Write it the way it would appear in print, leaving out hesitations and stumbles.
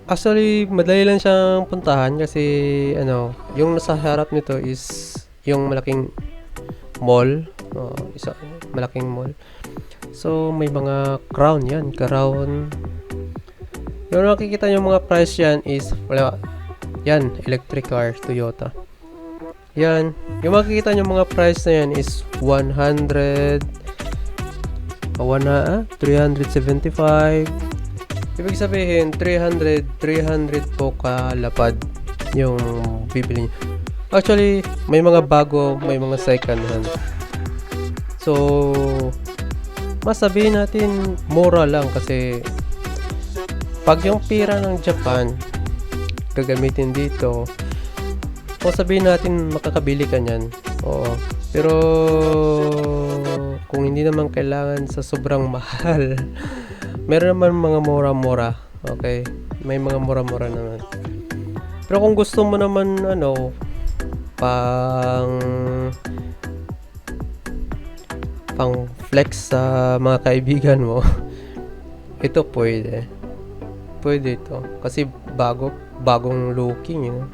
Actually, madali lang siyang puntahan kasi ano, yung nasa harap nito is yung malaking mall. Isa malaking mall. So, may mga crown yan. Crown. Yung nakikita yung mga price yan is, wala, yan, electric car, Toyota. Yan. Yung makikita nyo mga price na yan is 375. Ibig sabihin, 300 po kalapad yung bibili nyo. Actually, may mga bago, may mga second hand. So, masabihin natin mura lang kasi pag yung pira ng Japan gagamitin dito, o sabihin natin makakabili ka niyan. Oo. Pero kung hindi naman kailangan sa sobrang mahal, meron naman mga mura-mura. Okay? May mga mura-mura naman. Pero kung gusto mo naman ano, pang flex sa mga kaibigan mo, ito pwede. Pwede ito. Kasi bagong looking yun.